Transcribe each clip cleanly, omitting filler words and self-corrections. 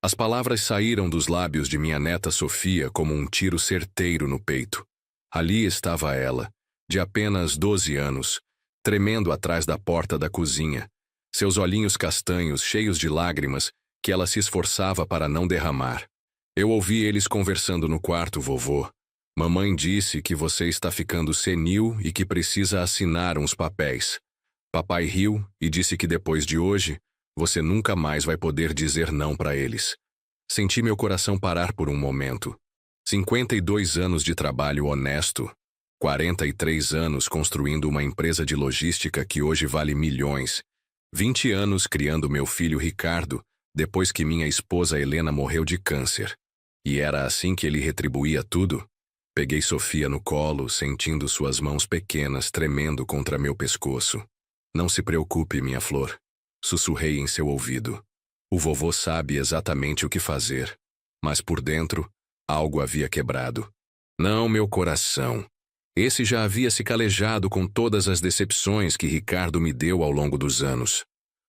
As palavras saíram dos lábios de minha neta Sofia como um tiro certeiro no peito. Ali estava ela, de apenas 12 anos, tremendo atrás da porta da cozinha, seus olhinhos castanhos cheios de lágrimas que ela se esforçava para não derramar. Eu ouvi eles conversando no quarto, vovô. Mamãe disse que você está ficando senil e que precisa assinar uns papéis. Papai riu e disse que depois de hoje, você nunca mais vai poder dizer não para eles. Senti meu coração parar por um momento. 52 anos de trabalho honesto, 43 anos construindo uma empresa de logística que hoje vale milhões, 20 anos criando meu filho Ricardo, depois que minha esposa Helena morreu de câncer. E era assim que ele retribuía tudo? Peguei Sofia no colo, sentindo suas mãos pequenas tremendo contra meu pescoço. Não se preocupe, minha flor. Sussurrei em seu ouvido. O vovô sabe exatamente o que fazer. Mas por dentro, algo havia quebrado. Não, meu coração. Esse já havia se calejado com todas as decepções que Ricardo me deu ao longo dos anos.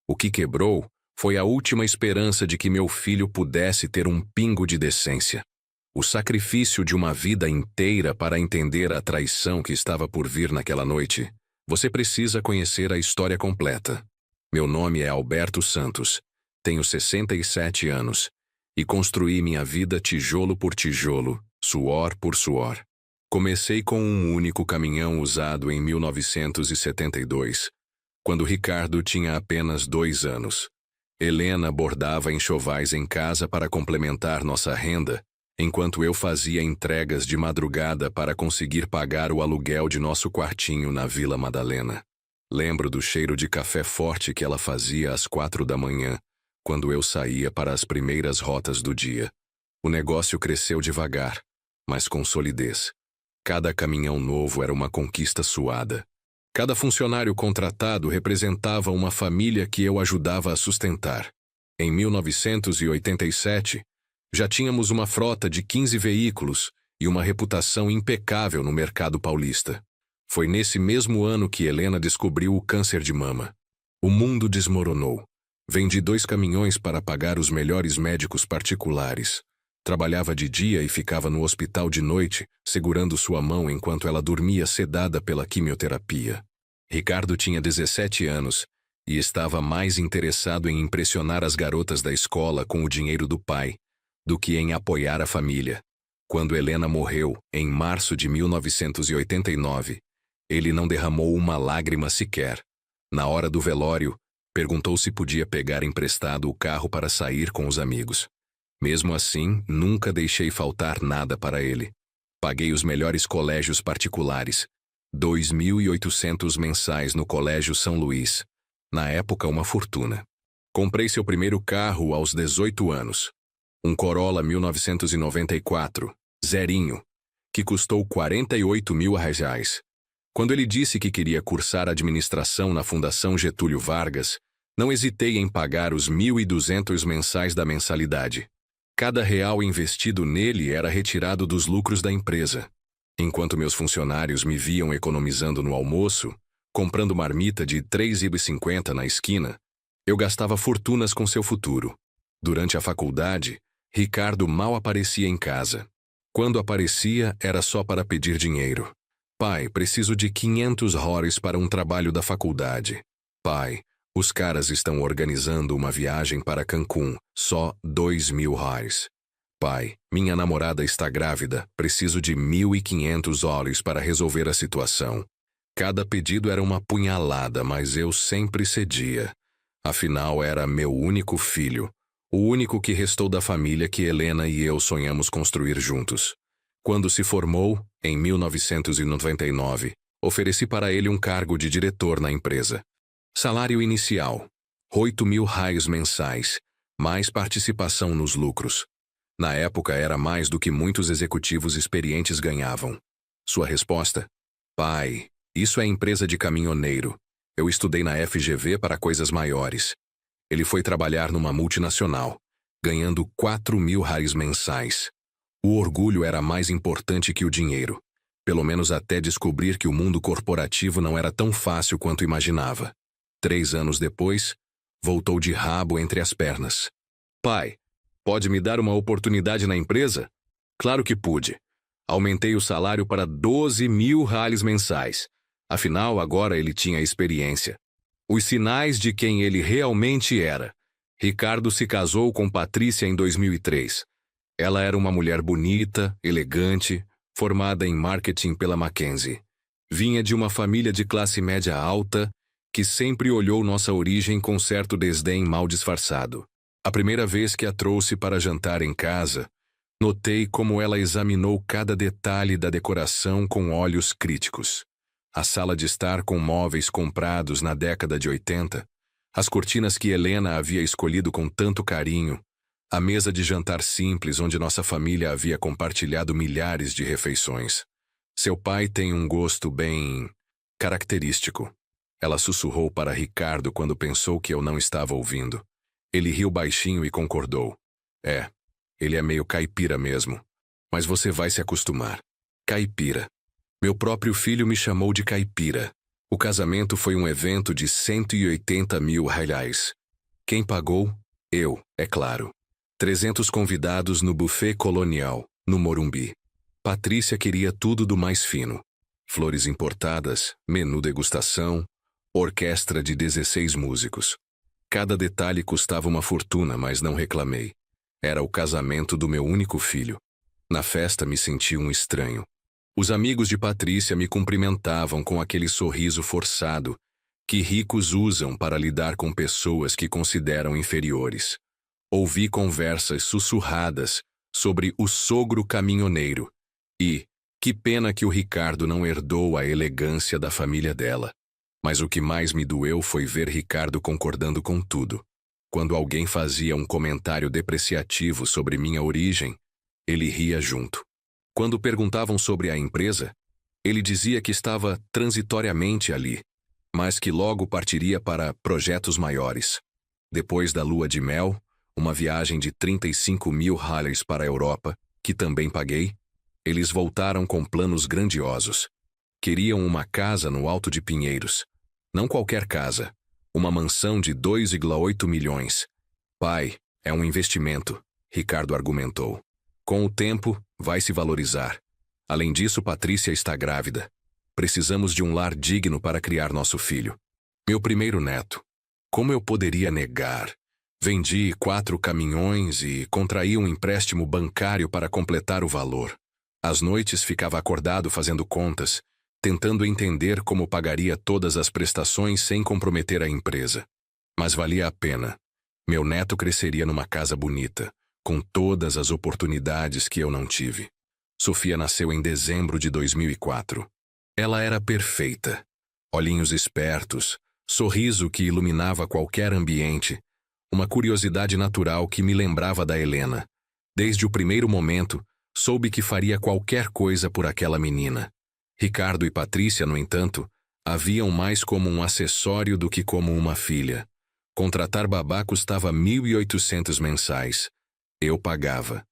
O que quebrou foi a última esperança de que meu filho pudesse ter um pingo de decência. O sacrifício de uma vida inteira para entender a traição que estava por vir naquela noite. Você precisa conhecer a história completa. Meu nome é Alberto Santos. Tenho 67 anos. E construí minha vida tijolo por tijolo, suor por suor. Comecei com um único caminhão usado em 1972, quando Ricardo tinha apenas 2 anos. Helena bordava enxovais em casa para complementar nossa renda, enquanto eu fazia entregas de madrugada para conseguir pagar o aluguel de nosso quartinho na Vila Madalena. Lembro do cheiro de café forte que ela fazia às 4 da manhã, quando eu saía para as primeiras rotas do dia. O negócio cresceu devagar, mas com solidez. Cada caminhão novo era uma conquista suada. Cada funcionário contratado representava uma família que eu ajudava a sustentar. Em 1987, já tínhamos uma frota de 15 veículos e uma reputação impecável no mercado paulista. Foi nesse mesmo ano que Helena descobriu o câncer de mama. O mundo desmoronou. Vendi 2 caminhões para pagar os melhores médicos particulares. Trabalhava de dia e ficava no hospital de noite, segurando sua mão enquanto ela dormia sedada pela quimioterapia. Ricardo tinha 17 anos e estava mais interessado em impressionar as garotas da escola com o dinheiro do pai do que em apoiar a família. Quando Helena morreu, em março de 1989, ele não derramou uma lágrima sequer. Na hora do velório, perguntou se podia pegar emprestado o carro para sair com os amigos. Mesmo assim, nunca deixei faltar nada para ele. Paguei os melhores colégios particulares, 2.800 mensais no Colégio São Luís. Na época, uma fortuna. Comprei seu primeiro carro aos 18 anos. Um Corolla 1994, zerinho, que custou R$ 48 mil. Quando ele disse que queria cursar administração na Fundação Getúlio Vargas, não hesitei em pagar os 1.200 mensais da mensalidade. Cada real investido nele era retirado dos lucros da empresa. Enquanto meus funcionários me viam economizando no almoço, comprando marmita de R$ 3,50 na esquina, eu gastava fortunas com seu futuro. Durante a faculdade, Ricardo mal aparecia em casa. Quando aparecia, era só para pedir dinheiro. Pai, preciso de 500 HORs para um trabalho da faculdade. Pai, os caras estão organizando uma viagem para Cancún, só 2.000 HORs. Pai, minha namorada está grávida, preciso de 1.500 HORs para resolver a situação. Cada pedido era uma punhalada, mas eu sempre cedia. Afinal, era meu único filho, o único que restou da família que Helena e eu sonhamos construir juntos. Quando se formou, em 1999, ofereci para ele um cargo de diretor na empresa. Salário inicial, 8.000 raios mensais, mais participação nos lucros. Na época era mais do que muitos executivos experientes ganhavam. Sua resposta? Pai, isso é empresa de caminhoneiro. Eu estudei na FGV para coisas maiores. Ele foi trabalhar numa multinacional, ganhando 4.000 raios mensais. O orgulho era mais importante que o dinheiro, pelo menos até descobrir que o mundo corporativo não era tão fácil quanto imaginava. 3 anos depois, voltou de rabo entre as pernas. Pai, Pode me dar uma oportunidade na empresa? Claro que pude. Aumentei o salário para 12.000 reais mensais. Afinal, agora ele tinha experiência. Os sinais de quem ele realmente era. Ricardo se casou com Patrícia em 2003. Ela era uma mulher bonita, elegante, formada em marketing pela Mackenzie. Vinha de uma família de classe média alta, que sempre olhou nossa origem com certo desdém mal disfarçado. A primeira vez que a trouxe para jantar em casa, notei como ela examinou cada detalhe da decoração com olhos críticos. A sala de estar com móveis comprados na década de 80, as cortinas que Helena havia escolhido com tanto carinho, a mesa de jantar simples onde nossa família havia compartilhado milhares de refeições. Seu pai tem um gosto bem característico. Ela sussurrou para Ricardo quando pensou que eu não estava ouvindo. Ele riu baixinho e concordou. Ele é meio caipira mesmo. Mas você vai se acostumar. Caipira. Meu próprio filho me chamou de caipira. O casamento foi um evento de 180.000 reais. Quem pagou? Eu, é claro. 300 convidados no buffet colonial, no Morumbi. Patrícia queria tudo do mais fino. Flores importadas, menu degustação, orquestra de 16 músicos. Cada detalhe custava uma fortuna, mas não reclamei. Era o casamento do meu único filho. Na festa me senti um estranho. Os amigos de Patrícia me cumprimentavam com aquele sorriso forçado que ricos usam para lidar com pessoas que consideram inferiores. Ouvi conversas sussurradas sobre o sogro caminhoneiro e, que pena que o Ricardo não herdou a elegância da família dela. Mas o que mais me doeu foi ver Ricardo concordando com tudo. Quando alguém fazia um comentário depreciativo sobre minha origem, ele ria junto. Quando perguntavam sobre a empresa, ele dizia que estava transitoriamente ali, mas que logo partiria para projetos maiores. Depois da lua de mel, uma viagem de 35.000 reais para a Europa, que também paguei, eles voltaram com planos grandiosos. Queriam uma casa no Alto de Pinheiros. Não qualquer casa. Uma mansão de 2,8 milhões. Pai, é um investimento, Ricardo argumentou. Com o tempo, vai se valorizar. Além disso, Patrícia está grávida. Precisamos de um lar digno para criar nosso filho. Meu primeiro neto. Como eu poderia negar? Vendi 4 caminhões e contraí um empréstimo bancário para completar o valor. Às noites ficava acordado fazendo contas, tentando entender como pagaria todas as prestações sem comprometer a empresa. Mas valia a pena. Meu neto cresceria numa casa bonita, com todas as oportunidades que eu não tive. Sofia nasceu em dezembro de 2004. Ela era perfeita. Olhinhos espertos, sorriso que iluminava qualquer ambiente, uma curiosidade natural que me lembrava da Helena. Desde o primeiro momento, soube que faria qualquer coisa por aquela menina. Ricardo e Patrícia, no entanto, a viam mais como um acessório do que como uma filha. Contratar babá custava 1.800 mensais. Eu pagava.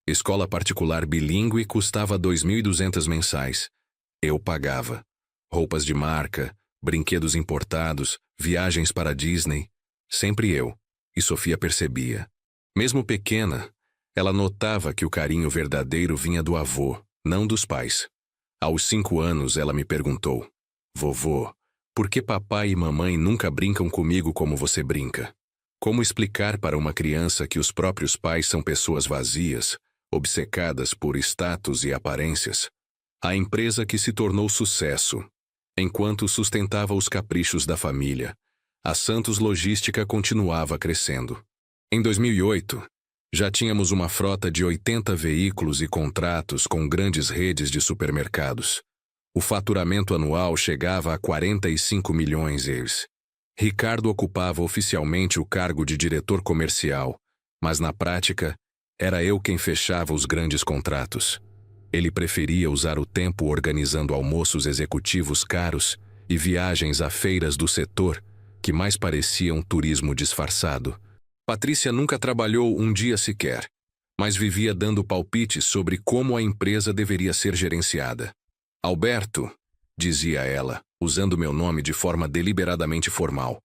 Escola particular bilíngue custava 2.200 mensais. Eu pagava. Roupas de marca, brinquedos importados, viagens para Disney. Sempre eu. E Sofia percebia. Mesmo pequena, ela notava que o carinho verdadeiro vinha do avô, não dos pais. Aos 5 anos, ela me perguntou: Vovô, por que papai e mamãe nunca brincam comigo como você brinca? Como explicar para uma criança que os próprios pais são pessoas vazias, obcecadas por status e aparências? A empresa que se tornou sucesso, enquanto sustentava os caprichos da família, a Santos Logística continuava crescendo. Em 2008, já tínhamos uma frota de 80 veículos e contratos com grandes redes de supermercados. O faturamento anual chegava a 45 milhões de euros. Ricardo ocupava oficialmente o cargo de diretor comercial, mas na prática, era eu quem fechava os grandes contratos. Ele preferia usar o tempo organizando almoços executivos caros e viagens a feiras do setor, que mais pareciam turismo disfarçado. Patrícia nunca trabalhou um dia sequer, mas vivia dando palpites sobre como a empresa deveria ser gerenciada. Alberto, dizia ela, usando meu nome de forma deliberadamente formal,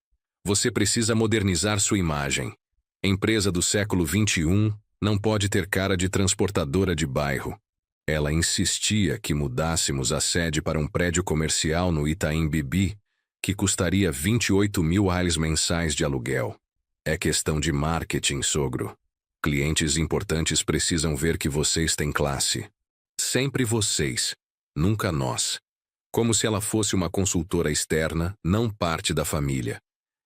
você precisa modernizar sua imagem. Empresa do século XXI, Não pode ter cara de transportadora de bairro. Ela insistia que mudássemos a sede para um prédio comercial no Itaim Bibi, que custaria 28 mil reais mensais de aluguel. É questão de marketing, sogro. Clientes importantes precisam ver que vocês têm classe. Sempre vocês, nunca nós. Como se ela fosse uma consultora externa, não parte da família.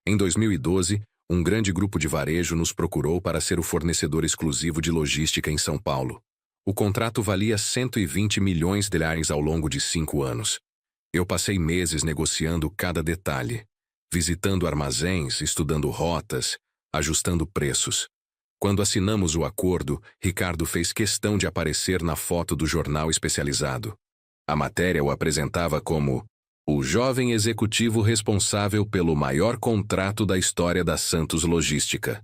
Em 2012, um grande grupo de varejo nos procurou para ser o fornecedor exclusivo de logística em São Paulo. O contrato valia 120 milhões de reais ao longo de 5 anos. Eu passei meses negociando cada detalhe, visitando armazéns, estudando rotas, ajustando preços. Quando assinamos o acordo, Ricardo fez questão de aparecer na foto do jornal especializado. A matéria o apresentava como o jovem executivo responsável pelo maior contrato da história da Santos Logística.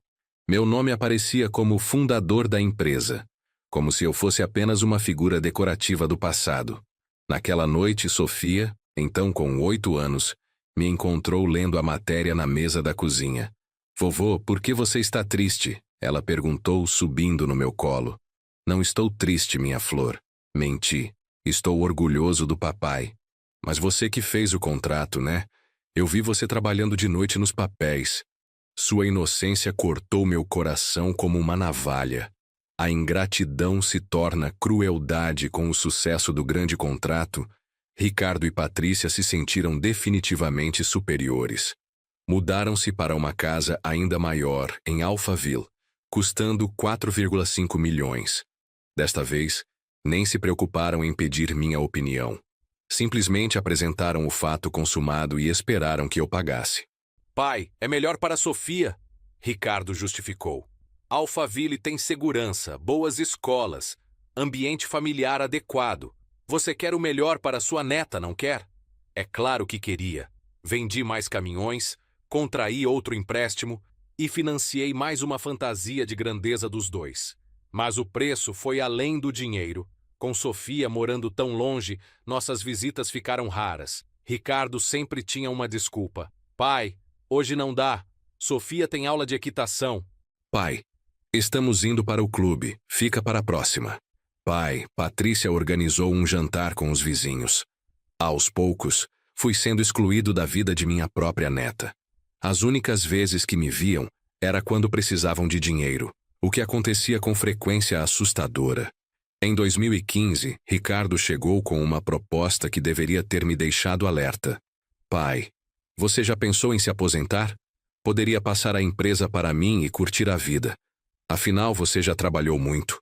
Meu nome aparecia como fundador da empresa, como se eu fosse apenas uma figura decorativa do passado. Naquela noite, Sofia, então com 8 anos, me encontrou lendo a matéria na mesa da cozinha. Vovô, por que você está triste? Ela perguntou, subindo no meu colo. Não estou triste, minha flor. Menti. Estou orgulhoso do papai. Mas você que fez o contrato, né? Eu vi você trabalhando de noite nos papéis. Sua inocência cortou meu coração como uma navalha. A ingratidão se torna crueldade com o sucesso do grande contrato. Ricardo e Patrícia se sentiram definitivamente superiores. Mudaram-se para uma casa ainda maior, em Alphaville, custando 4,5 milhões. Desta vez, nem se preocuparam em pedir minha opinião. Simplesmente apresentaram o fato consumado e esperaram que eu pagasse. Pai, é melhor para Sofia, Ricardo justificou. Alphaville tem segurança, boas escolas, ambiente familiar adequado. Você quer o melhor para sua neta, não quer? É claro que queria. Vendi mais caminhões, contraí outro empréstimo e financiei mais uma fantasia de grandeza dos dois. Mas o preço foi além do dinheiro. Com Sofia morando tão longe, nossas visitas ficaram raras. Ricardo sempre tinha uma desculpa. Pai, hoje não dá. Sofia tem aula de equitação. Pai, estamos indo para o clube. Fica para a próxima. Pai, Patrícia organizou um jantar com os vizinhos. Aos poucos, fui sendo excluído da vida de minha própria neta. As únicas vezes que me viam era quando precisavam de dinheiro, o que acontecia com frequência assustadora. Em 2015, Ricardo chegou com uma proposta que deveria ter me deixado alerta. Pai, você já pensou em se aposentar? Poderia passar a empresa para mim e curtir a vida. Afinal, você já trabalhou muito.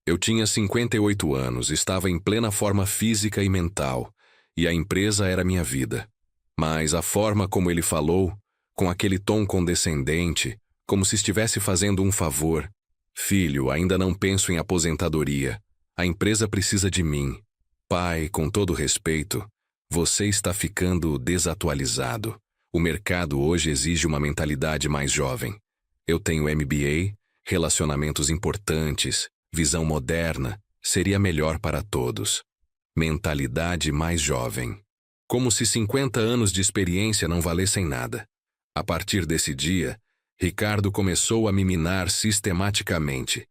Eu tinha 58 anos, estava em plena forma física e mental, e a empresa era minha vida. Mas a forma como ele falou, com aquele tom condescendente, como se estivesse fazendo um favor. Filho, ainda não penso em aposentadoria. A empresa precisa de mim. Pai, com todo respeito, você está ficando desatualizado. O mercado hoje exige uma mentalidade mais jovem. Eu tenho MBA, relacionamentos importantes, visão moderna, seria melhor para todos. Mentalidade mais jovem. Como se 50 anos de experiência não valessem nada. A partir desse dia, Ricardo começou a me minar sistematicamente.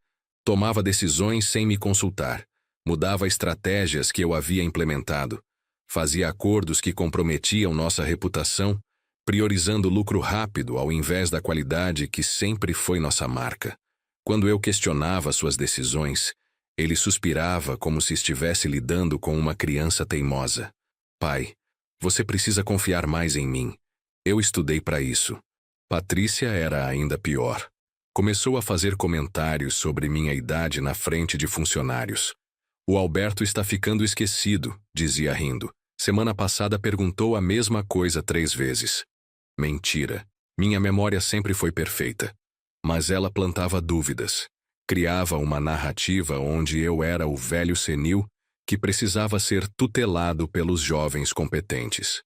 Tomava decisões sem me consultar. Mudava estratégias que eu havia implementado. Fazia acordos que comprometiam nossa reputação, priorizando lucro rápido ao invés da qualidade que sempre foi nossa marca. Quando eu questionava suas decisões, ele suspirava como se estivesse lidando com uma criança teimosa. Pai, você precisa confiar mais em mim. Eu estudei para isso. Patrícia era ainda pior. Começou a fazer comentários sobre minha idade na frente de funcionários. O Alberto está ficando esquecido, dizia rindo. Semana passada perguntou a mesma coisa 3 vezes. Mentira. Minha memória sempre foi perfeita. Mas ela plantava dúvidas. Criava uma narrativa onde eu era o velho senil que precisava ser tutelado pelos jovens competentes.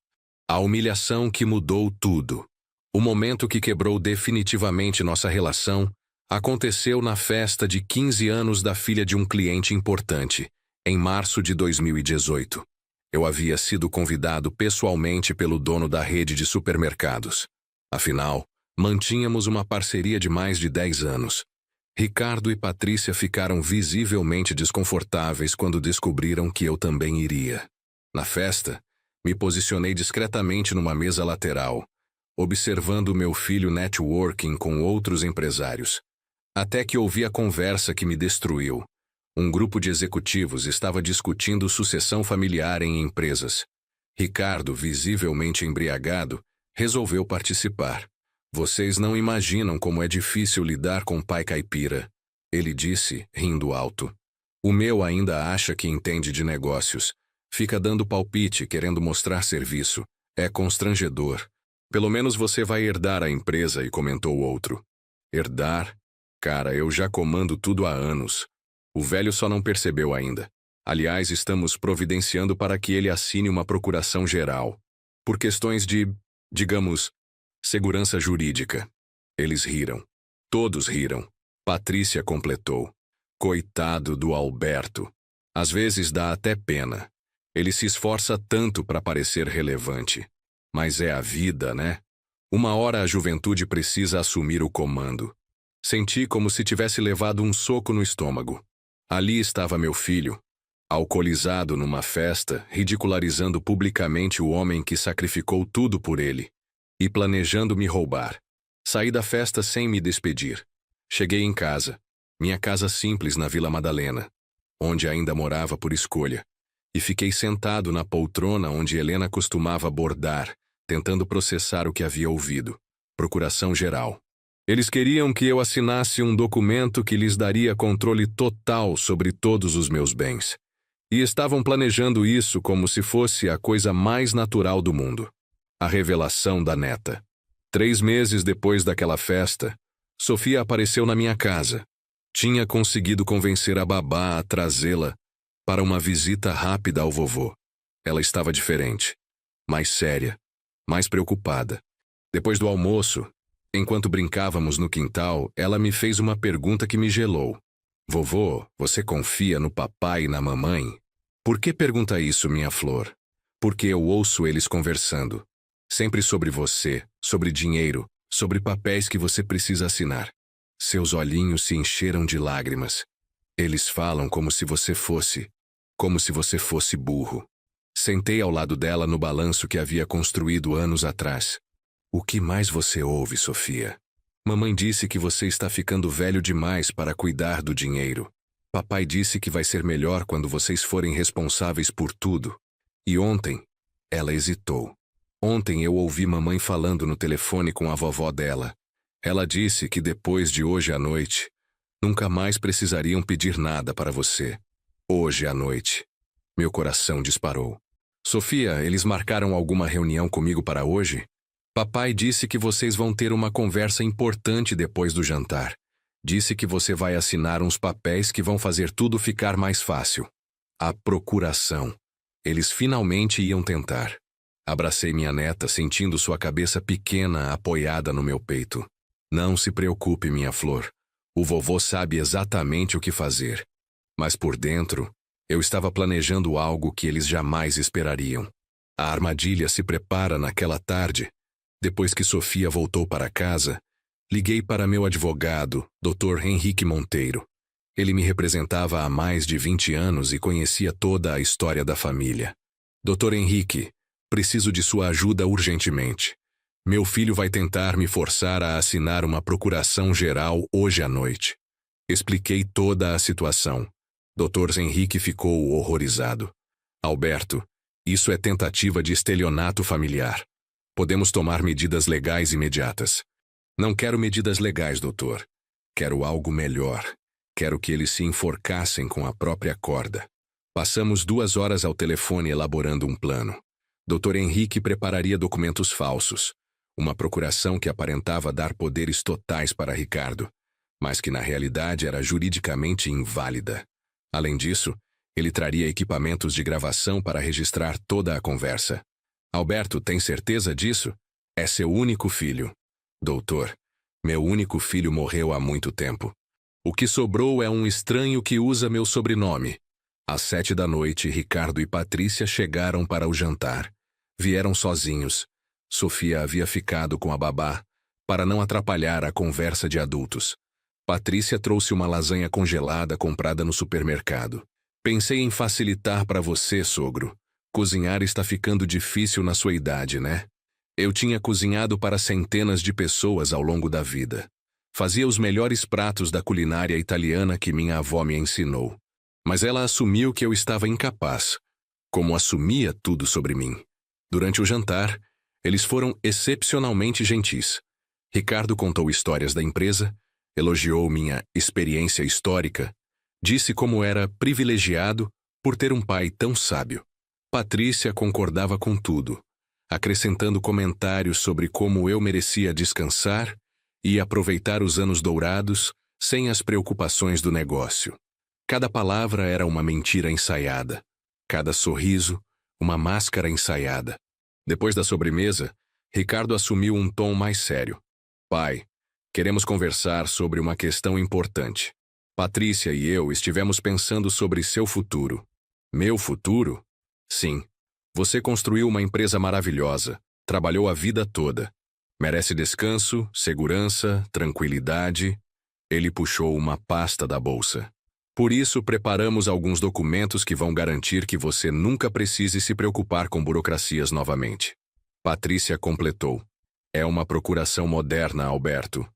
A humilhação que mudou tudo. O momento que quebrou definitivamente nossa relação aconteceu na festa de 15 anos da filha de um cliente importante, em março de 2018. Eu havia sido convidado pessoalmente pelo dono da rede de supermercados. Afinal, mantínhamos uma parceria de mais de 10 anos. Ricardo e Patrícia ficaram visivelmente desconfortáveis quando descobriram que eu também iria. Na festa, me posicionei discretamente numa mesa lateral, observando meu filho networking com outros empresários. Até que ouvi a conversa que me destruiu. Um grupo de executivos estava discutindo sucessão familiar em empresas. Ricardo, visivelmente embriagado, resolveu participar. Vocês não imaginam como é difícil lidar com pai caipira, ele disse, rindo alto. O meu ainda acha que entende de negócios. Fica dando palpite, querendo mostrar serviço. É constrangedor. Pelo menos você vai herdar a empresa, e comentou o outro. Herdar? Cara, eu já comando tudo há anos. O velho só não percebeu ainda. Aliás, estamos providenciando para que ele assine uma procuração geral. Por questões de, digamos, segurança jurídica. Eles riram. Todos riram. Patrícia completou. Coitado do Alberto. Às vezes dá até pena. Ele se esforça tanto para parecer relevante. Mas é a vida, né? Uma hora a juventude precisa assumir o comando. Senti como se tivesse levado um soco no estômago. Ali estava meu filho, alcoolizado numa festa, ridicularizando publicamente o homem que sacrificou tudo por ele, e planejando me roubar. Saí da festa sem me despedir. Cheguei em casa, minha casa simples na Vila Madalena, onde ainda morava por escolha, e fiquei sentado na poltrona onde Helena costumava bordar, tentando processar o que havia ouvido. Procuração geral. Eles queriam que eu assinasse um documento que lhes daria controle total sobre todos os meus bens. E estavam planejando isso como se fosse a coisa mais natural do mundo. A revelação da neta. 3 meses depois daquela festa, Sofia apareceu na minha casa. Tinha conseguido convencer a babá a trazê-la para uma visita rápida ao vovô. Ela estava diferente, mais séria, mais preocupada. Depois do almoço, enquanto brincávamos no quintal, ela me fez uma pergunta que me gelou. Vovô, você confia no papai e na mamãe? Por que pergunta isso, minha flor? Porque eu ouço eles conversando. Sempre sobre você, sobre dinheiro, sobre papéis que você precisa assinar. Seus olhinhos se encheram de lágrimas. Eles falam como se você fosse burro. Sentei ao lado dela no balanço que havia construído anos atrás. O que mais você ouve, Sofia? Mamãe disse que você está ficando velho demais para cuidar do dinheiro. Papai disse que vai ser melhor quando vocês forem responsáveis por tudo. E ontem, ela hesitou. Ontem eu ouvi mamãe falando no telefone com a vovó dela. Ela disse que depois de hoje à noite, nunca mais precisariam pedir nada para você. Hoje à noite. Meu coração disparou. Sofia, eles marcaram alguma reunião comigo para hoje? Papai disse que vocês vão ter uma conversa importante depois do jantar. Disse que você vai assinar uns papéis que vão fazer tudo ficar mais fácil. A procuração. Eles finalmente iam tentar. Abracei minha neta, sentindo sua cabeça pequena apoiada no meu peito. Não se preocupe, minha flor. O vovô sabe exatamente o que fazer. Mas por dentro, eu estava planejando algo que eles jamais esperariam. A armadilha se prepara naquela tarde. Depois que Sofia voltou para casa, liguei para meu advogado, Dr. Henrique Monteiro. Ele me representava há mais de 20 anos e conhecia toda a história da família. Dr. Henrique, preciso de sua ajuda urgentemente. Meu filho vai tentar me forçar a assinar uma procuração geral hoje à noite. Expliquei toda a situação. Dr. Henrique ficou horrorizado. Alberto, isso é tentativa de estelionato familiar. Podemos tomar medidas legais imediatas. Não quero medidas legais, doutor. Quero algo melhor. Quero que eles se enforcassem com a própria corda. Passamos 2 horas ao telefone elaborando um plano. Dr. Henrique prepararia documentos falsos. Uma procuração que aparentava dar poderes totais para Ricardo, mas que na realidade era juridicamente inválida. Além disso, ele traria equipamentos de gravação para registrar toda a conversa. Alberto, tem certeza disso? É seu único filho. Doutor, meu único filho morreu há muito tempo. O que sobrou é um estranho que usa meu sobrenome. Às 7 da noite, Ricardo e Patrícia chegaram para o jantar. Vieram sozinhos. Sofia havia ficado com a babá para não atrapalhar a conversa de adultos. Patrícia trouxe uma lasanha congelada comprada no supermercado. Pensei em facilitar para você, sogro. Cozinhar está ficando difícil na sua idade, né? Eu tinha cozinhado para centenas de pessoas ao longo da vida. Fazia os melhores pratos da culinária italiana que minha avó me ensinou. Mas ela assumiu que eu estava incapaz, como assumia tudo sobre mim. Durante o jantar, eles foram excepcionalmente gentis. Ricardo contou histórias da empresa, elogiou minha experiência histórica, disse como era privilegiado por ter um pai tão sábio. Patrícia concordava com tudo, acrescentando comentários sobre como eu merecia descansar e aproveitar os anos dourados sem as preocupações do negócio. Cada palavra era uma mentira ensaiada, cada sorriso, uma máscara ensaiada. Depois da sobremesa, Ricardo assumiu um tom mais sério. Pai, queremos conversar sobre uma questão importante. Patrícia e eu estivemos pensando sobre seu futuro. Meu futuro? Sim. Você construiu uma empresa maravilhosa, trabalhou a vida toda. Merece descanso, segurança, tranquilidade. Ele puxou uma pasta da bolsa. Por isso, preparamos alguns documentos que vão garantir que você nunca precise se preocupar com burocracias novamente. Patrícia completou. É uma procuração moderna, Alberto.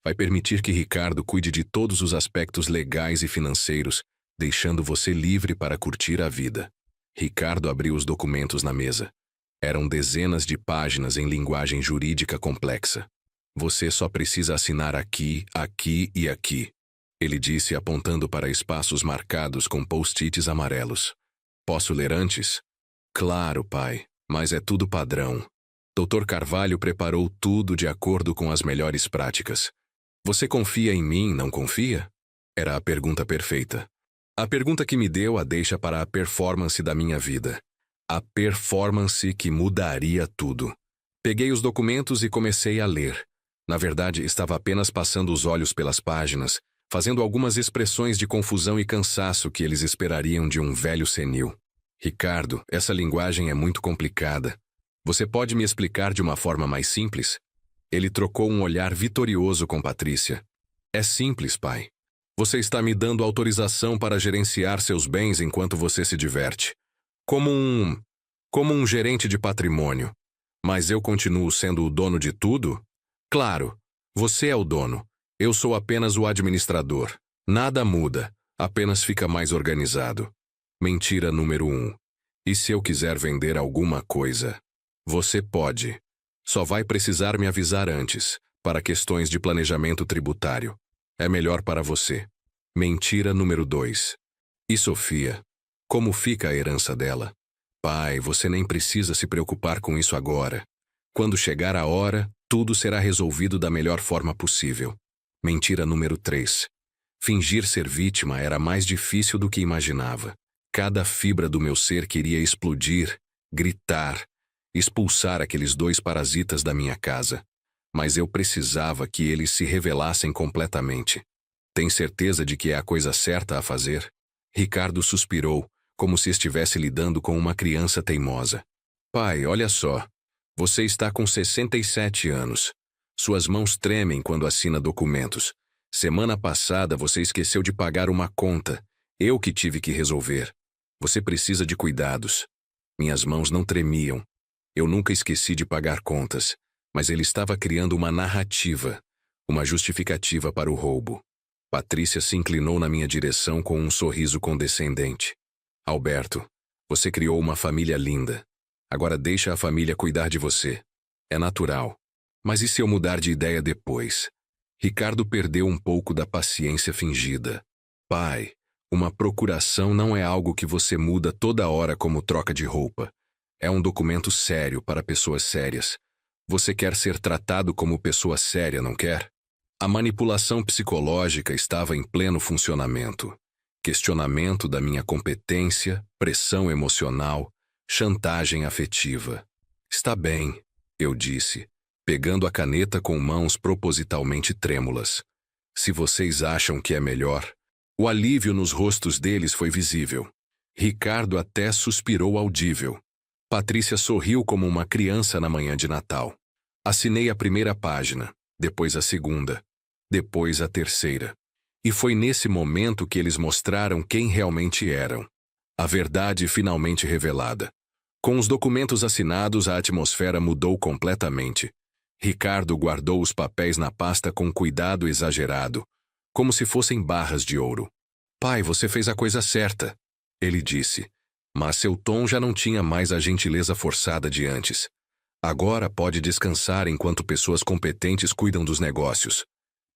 Vai permitir que Ricardo cuide de todos os aspectos legais e financeiros, deixando você livre para curtir a vida. Ricardo abriu os documentos na mesa. Eram dezenas de páginas em linguagem jurídica complexa. Você só precisa assinar aqui, aqui e aqui, ele disse apontando para espaços marcados com post-its amarelos. Posso ler antes? Claro, pai, mas é tudo padrão. Dr. Carvalho preparou tudo de acordo com as melhores práticas. Você confia em mim, não confia? Era a pergunta perfeita. A pergunta que me deu a deixa para a performance da minha vida. A performance que mudaria tudo. Peguei os documentos e comecei a ler. Na verdade, estava apenas passando os olhos pelas páginas, fazendo algumas expressões de confusão e cansaço que eles esperariam de um velho senil. Ricardo, essa linguagem é muito complicada. Você pode me explicar de uma forma mais simples? Ele trocou um olhar vitorioso com Patrícia. É simples, pai. Você está me dando autorização para gerenciar seus bens enquanto você se diverte. Como um gerente de patrimônio. Mas eu continuo sendo o dono de tudo? Claro, você é o dono. Eu sou apenas o administrador. Nada muda, apenas fica mais organizado. Mentira número 1. E se eu quiser vender alguma coisa? Você pode. Só vai precisar me avisar antes, para questões de planejamento tributário. É melhor para você. Mentira número 2. E Sofia? Como fica a herança dela? Pai, você nem precisa se preocupar com isso agora. Quando chegar a hora, tudo será resolvido da melhor forma possível. Mentira número 3. Fingir ser vítima era mais difícil do que imaginava. Cada fibra do meu ser queria explodir, gritar, expulsar aqueles 2 parasitas da minha casa. Mas eu precisava que eles se revelassem completamente. Tem certeza de que é a coisa certa a fazer? Ricardo suspirou, como se estivesse lidando com uma criança teimosa. Pai, olha só. Você está com 67 anos. Suas mãos tremem quando assina documentos. Semana passada você esqueceu de pagar uma conta. Eu que tive que resolver. Você precisa de cuidados. Minhas mãos não tremiam. Eu nunca esqueci de pagar contas, mas ele estava criando uma narrativa, uma justificativa para o roubo. Patrícia se inclinou na minha direção com um sorriso condescendente. Alberto, você criou uma família linda. Agora deixa a família cuidar de você. É natural. Mas e se eu mudar de ideia depois? Ricardo perdeu um pouco da paciência fingida. Pai, uma procuração não é algo que você muda toda hora como troca de roupa. É um documento sério para pessoas sérias. Você quer ser tratado como pessoa séria, não quer? A manipulação psicológica estava em pleno funcionamento. Questionamento da minha competência, pressão emocional, chantagem afetiva. Está bem, eu disse, pegando a caneta com mãos propositalmente trêmulas. Se vocês acham que é melhor. O alívio nos rostos deles foi visível. Ricardo até suspirou audível. Patrícia sorriu como uma criança na manhã de Natal. Assinei a primeira página, depois a segunda, depois a terceira. E foi nesse momento que eles mostraram quem realmente eram. A verdade finalmente revelada. Com os documentos assinados, a atmosfera mudou completamente. Ricardo guardou os papéis na pasta com cuidado exagerado, como se fossem barras de ouro. Pai, você fez a coisa certa, ele disse. Mas seu tom já não tinha mais a gentileza forçada de antes. Agora pode descansar enquanto pessoas competentes cuidam dos negócios.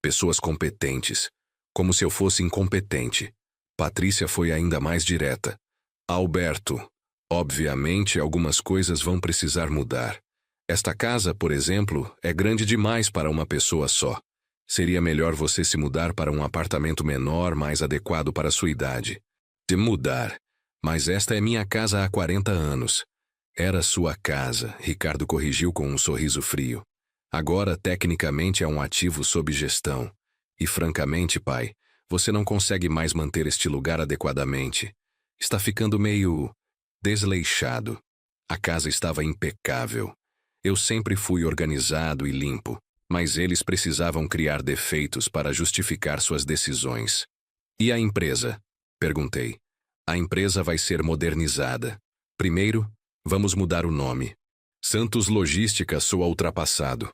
Pessoas competentes. Como se eu fosse incompetente. Patrícia foi ainda mais direta. Alberto, obviamente algumas coisas vão precisar mudar. Esta casa, por exemplo, é grande demais para uma pessoa só. Seria melhor você se mudar para um apartamento menor, mais adequado para sua idade. De mudar. Mas esta é minha casa há 40 anos. Era sua casa, Ricardo corrigiu com um sorriso frio. Agora, tecnicamente, é um ativo sob gestão. E, francamente, pai, você não consegue mais manter este lugar adequadamente. Está ficando meio desleixado. A casa estava impecável. Eu sempre fui organizado e limpo, mas eles precisavam criar defeitos para justificar suas decisões. E a empresa? Perguntei. A empresa vai ser modernizada. Primeiro, vamos mudar o nome. Santos Logística soa ultrapassado.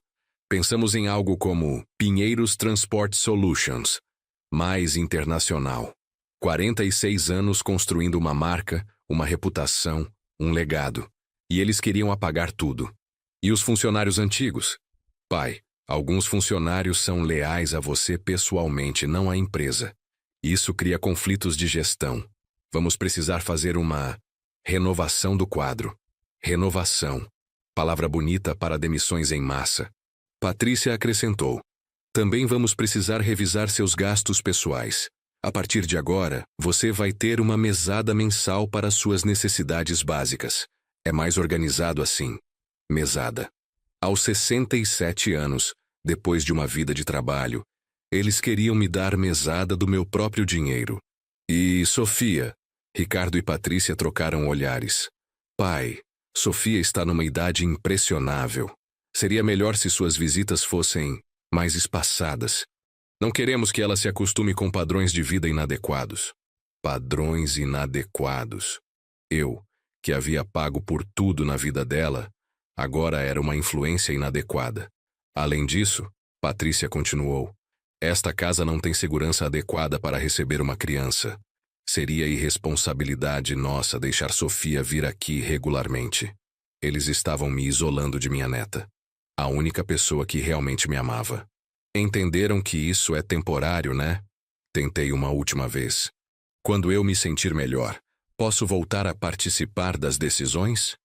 Pensamos em algo como Pinheiros Transport Solutions, mais internacional. 46 anos construindo uma marca, uma reputação, um legado. E eles queriam apagar tudo. E os funcionários antigos? Pai, alguns funcionários são leais a você pessoalmente, não à empresa. Isso cria conflitos de gestão. Vamos precisar fazer uma renovação do quadro. Renovação. Palavra bonita para demissões em massa. Patrícia acrescentou. Também vamos precisar revisar seus gastos pessoais. A partir de agora, você vai ter uma mesada mensal para suas necessidades básicas. É mais organizado assim. Mesada. Aos 67 anos, depois de uma vida de trabalho, eles queriam me dar mesada do meu próprio dinheiro. E Sofia? Ricardo e Patrícia trocaram olhares. Pai, Sofia está numa idade impressionável. Seria melhor se suas visitas fossem mais espaçadas. Não queremos que ela se acostume com padrões de vida inadequados. Padrões inadequados. Eu, que havia pago por tudo na vida dela, agora era uma influência inadequada. Além disso, Patrícia continuou, esta casa não tem segurança adequada para receber uma criança. Seria irresponsabilidade nossa deixar Sofia vir aqui regularmente. Eles estavam me isolando de minha neta. A única pessoa que realmente me amava. Entenderam que isso é temporário, né? Tentei uma última vez. Quando eu me sentir melhor, posso voltar a participar das decisões?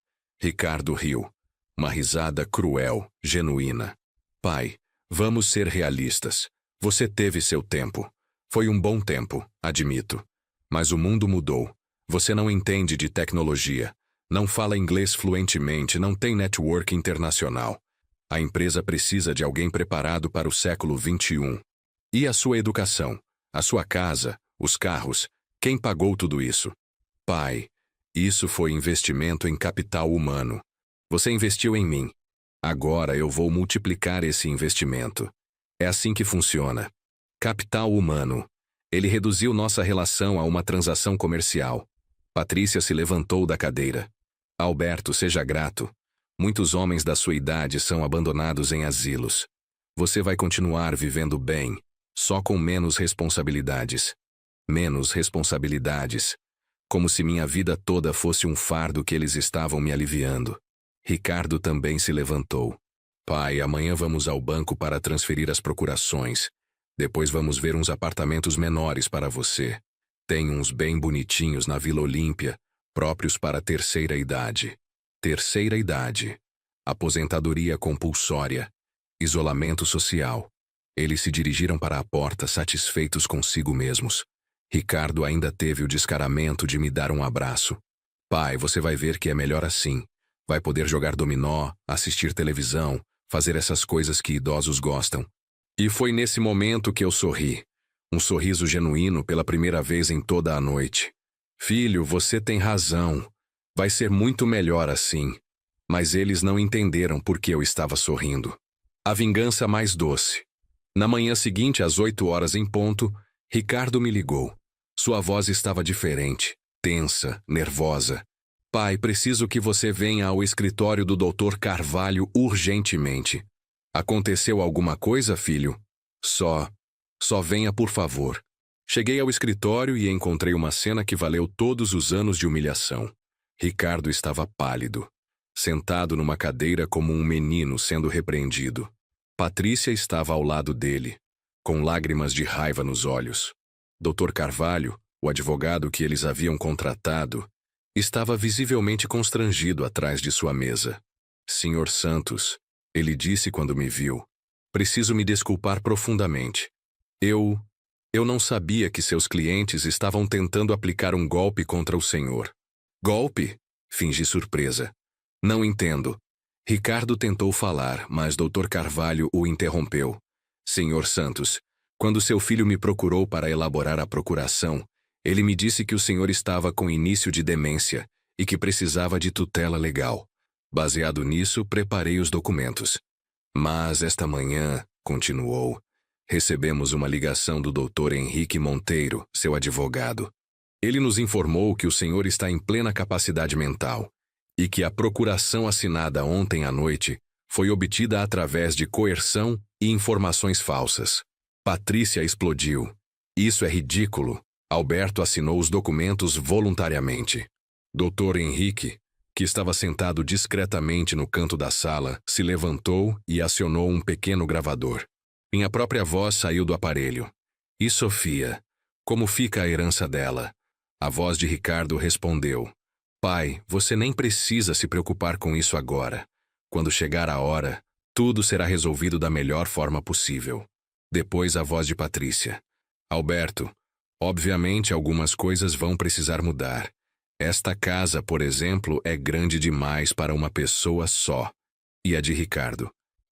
Ricardo riu. Uma risada cruel, genuína. Pai, vamos ser realistas. Você teve seu tempo. Foi um bom tempo, admito. Mas o mundo mudou. Você não entende de tecnologia. Não fala inglês fluentemente, não tem network internacional. A empresa precisa de alguém preparado para o século XXI. E a sua educação? A sua casa? Os carros? Quem pagou tudo isso? Pai, isso foi investimento em capital humano. Você investiu em mim. Agora eu vou multiplicar esse investimento. É assim que funciona. Capital humano. Ele reduziu nossa relação a uma transação comercial. Patrícia se levantou da cadeira. Alberto, seja grato. Muitos homens da sua idade são abandonados em asilos. Você vai continuar vivendo bem, só com menos responsabilidades. Menos responsabilidades. Como se minha vida toda fosse um fardo que eles estavam me aliviando. Ricardo também se levantou. Pai, amanhã vamos ao banco para transferir as procurações. Depois vamos ver uns apartamentos menores para você. Tem uns bem bonitinhos na Vila Olímpia, próprios para a terceira idade. Terceira idade. Aposentadoria compulsória. Isolamento social. Eles se dirigiram para a porta satisfeitos consigo mesmos. Ricardo ainda teve o descaramento de me dar um abraço. Pai, você vai ver que é melhor assim. Vai poder jogar dominó, assistir televisão, fazer essas coisas que idosos gostam. E foi nesse momento que eu sorri. Um sorriso genuíno pela primeira vez em toda a noite. Filho, você tem razão. Vai ser muito melhor assim. Mas eles não entenderam por que eu estava sorrindo. A vingança mais doce. Na manhã seguinte, às 8 horas em ponto, Ricardo me ligou. Sua voz estava diferente, tensa, nervosa. Pai, preciso que você venha ao escritório do Dr. Carvalho urgentemente. Aconteceu alguma coisa, filho? Só venha, por favor. Cheguei ao escritório e encontrei uma cena que valeu todos os anos de humilhação. Ricardo estava pálido, sentado numa cadeira como um menino sendo repreendido. Patrícia estava ao lado dele, com lágrimas de raiva nos olhos. Dr. Carvalho, o advogado que eles haviam contratado, estava visivelmente constrangido atrás de sua mesa. Sr. Santos, ele disse quando me viu, preciso me desculpar profundamente. Eu não sabia que seus clientes estavam tentando aplicar um golpe contra o senhor. Golpe? Fingi surpresa. Não entendo. Ricardo tentou falar, mas Dr. Carvalho o interrompeu. Sr. Santos, quando seu filho me procurou para elaborar a procuração, ele me disse que o senhor estava com início de demência e que precisava de tutela legal. Baseado nisso, preparei os documentos. Mas esta manhã, continuou, recebemos uma ligação do Dr. Henrique Monteiro, seu advogado. Ele nos informou que o senhor está em plena capacidade mental e que a procuração assinada ontem à noite foi obtida através de coerção e informações falsas. Patrícia explodiu. Isso é ridículo. Alberto assinou os documentos voluntariamente. Dr. Henrique, que estava sentado discretamente no canto da sala, se levantou e acionou um pequeno gravador. Minha própria voz saiu do aparelho. E Sofia? Como fica a herança dela? A voz de Ricardo respondeu. Pai, você nem precisa se preocupar com isso agora. Quando chegar a hora, tudo será resolvido da melhor forma possível. Depois a voz de Patrícia. Alberto, obviamente algumas coisas vão precisar mudar. Esta casa, por exemplo, é grande demais para uma pessoa só. E a de Ricardo?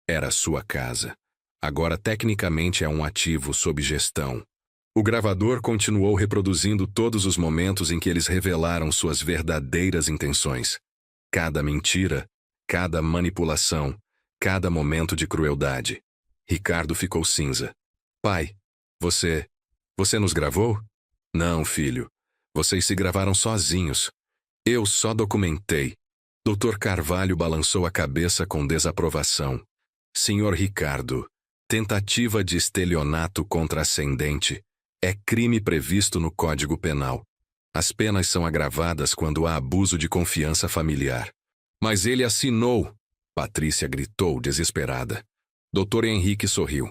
Era sua casa. Agora tecnicamente é um ativo sob gestão. O gravador continuou reproduzindo todos os momentos em que eles revelaram suas verdadeiras intenções. Cada mentira, cada manipulação, cada momento de crueldade. Ricardo ficou cinza. Pai, você nos gravou? Não, filho. Vocês se gravaram sozinhos. Eu só documentei. Dr. Carvalho balançou a cabeça com desaprovação. Senhor Ricardo, tentativa de estelionato contra ascendente é crime previsto no Código Penal. As penas são agravadas quando há abuso de confiança familiar. Mas ele assinou! Patrícia gritou, desesperada. Dr. Henrique sorriu.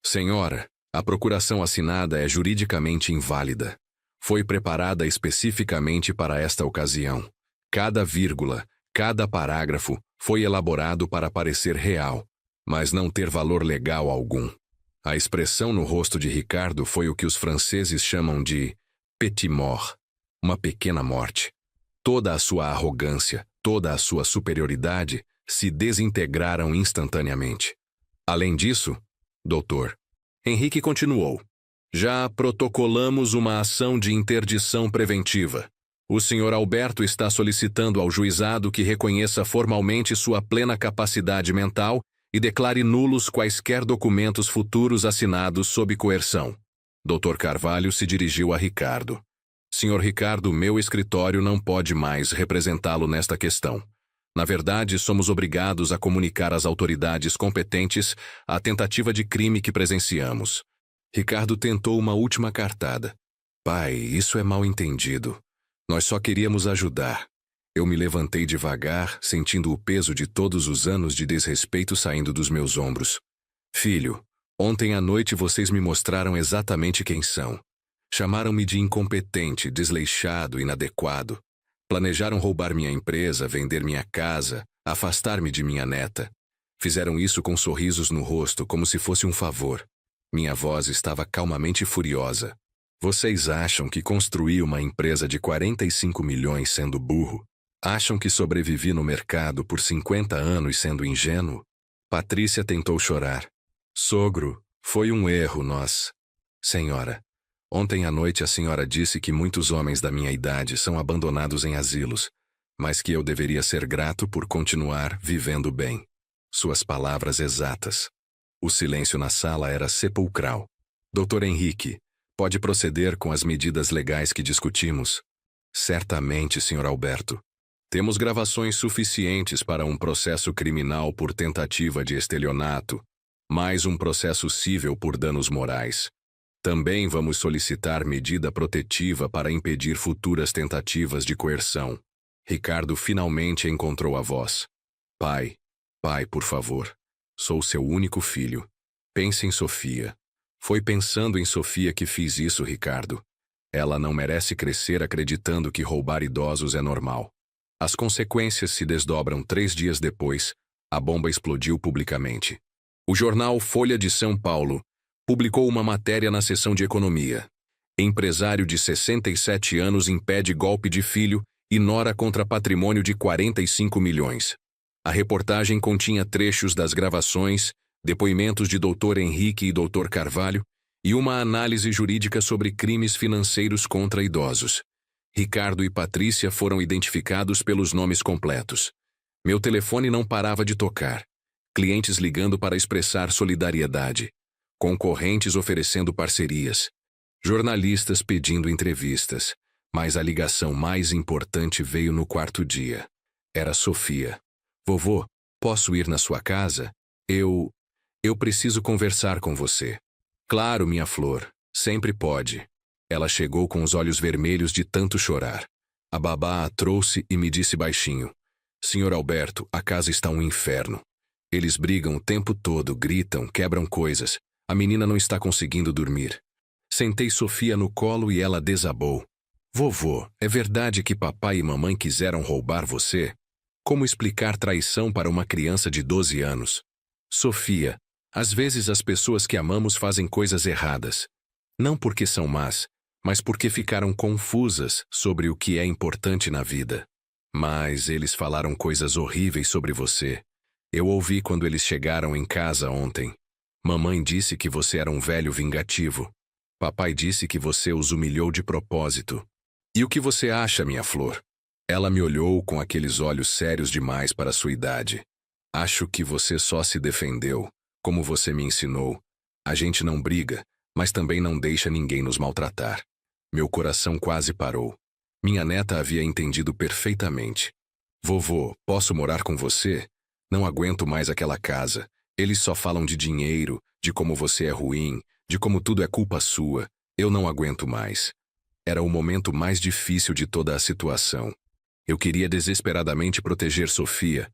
Senhora, a procuração assinada é juridicamente inválida. Foi preparada especificamente para esta ocasião. Cada vírgula, cada parágrafo foi elaborado para parecer real, mas não ter valor legal algum. A expressão no rosto de Ricardo foi o que os franceses chamam de petit mort, uma pequena morte. Toda a sua arrogância, toda a sua superioridade se desintegraram instantaneamente. Além disso, doutor, Henrique continuou. Já protocolamos uma ação de interdição preventiva. O senhor Alberto está solicitando ao juizado que reconheça formalmente sua plena capacidade mental e declare nulos quaisquer documentos futuros assinados sob coerção. Dr. Carvalho se dirigiu a Ricardo. Senhor Ricardo, meu escritório não pode mais representá-lo nesta questão. Na verdade, somos obrigados a comunicar às autoridades competentes a tentativa de crime que presenciamos. Ricardo tentou uma última cartada. Pai, isso é mal entendido. Nós só queríamos ajudar. Eu me levantei devagar, sentindo o peso de todos os anos de desrespeito saindo dos meus ombros. Filho, ontem à noite vocês me mostraram exatamente quem são. Chamaram-me de incompetente, desleixado, inadequado. Planejaram roubar minha empresa, vender minha casa, afastar-me de minha neta. Fizeram isso com sorrisos no rosto, como se fosse um favor. Minha voz estava calmamente furiosa. Vocês acham que construí uma empresa de 45 milhões sendo burro? Acham que sobrevivi no mercado por 50 anos sendo ingênuo? Patrícia tentou chorar. Sogro, foi um erro, nós. Senhora, ontem à noite a senhora disse que muitos homens da minha idade são abandonados em asilos, mas que eu deveria ser grato por continuar vivendo bem. Suas palavras exatas. O silêncio na sala era sepulcral. Dr. Henrique, Pode proceder com as medidas legais que discutimos? Certamente, Sr. Alberto. Temos gravações suficientes para um processo criminal por tentativa de estelionato, mais um processo cível por danos morais. Também vamos solicitar medida protetiva para impedir futuras tentativas de coerção. Ricardo finalmente encontrou a voz. Pai, por favor. Sou seu único filho. Pense em Sofia. Foi pensando em Sofia que fiz isso, Ricardo. Ela não merece crescer acreditando que roubar idosos é normal. As consequências se desdobram 3 dias depois. A bomba explodiu publicamente. O jornal Folha de São Paulo publicou uma matéria na seção de economia. Empresário de 67 anos impede golpe de filho e nora contra patrimônio de 45 milhões. A reportagem continha trechos das gravações, depoimentos de Dr. Henrique e Dr. Carvalho e uma análise jurídica sobre crimes financeiros contra idosos. Ricardo e Patrícia foram identificados pelos nomes completos. Meu telefone não parava de tocar. Clientes ligando para expressar solidariedade. Concorrentes oferecendo parcerias. Jornalistas pedindo entrevistas. Mas a ligação mais importante veio no 4º dia. Era Sofia. Vovô, posso ir na sua casa? Eu preciso conversar com você. Claro, minha flor. Sempre pode. Ela chegou com os olhos vermelhos de tanto chorar. A babá a trouxe e me disse baixinho. Senhor Alberto, a casa está um inferno. Eles brigam o tempo todo, gritam, quebram coisas. A menina não está conseguindo dormir. Sentei Sofia no colo e ela desabou. Vovô, é verdade que papai e mamãe quiseram roubar você? Como explicar traição para uma criança de 12 anos? Sofia, às vezes as pessoas que amamos fazem coisas erradas. Não porque são más, mas porque ficaram confusas sobre o que é importante na vida. Mas eles falaram coisas horríveis sobre você. Eu ouvi quando eles chegaram em casa ontem. Mamãe disse que você era um velho vingativo. Papai disse que você os humilhou de propósito. E o que você acha, minha flor? Ela me olhou com aqueles olhos sérios demais para sua idade. Acho que você só se defendeu, como você me ensinou. A gente não briga, mas também não deixa ninguém nos maltratar. Meu coração quase parou. Minha neta havia entendido perfeitamente. Vovô, posso morar com você? Não aguento mais aquela casa. Eles só falam de dinheiro, de como você é ruim, de como tudo é culpa sua. Eu não aguento mais. Era o momento mais difícil de toda a situação. Eu queria desesperadamente proteger Sofia,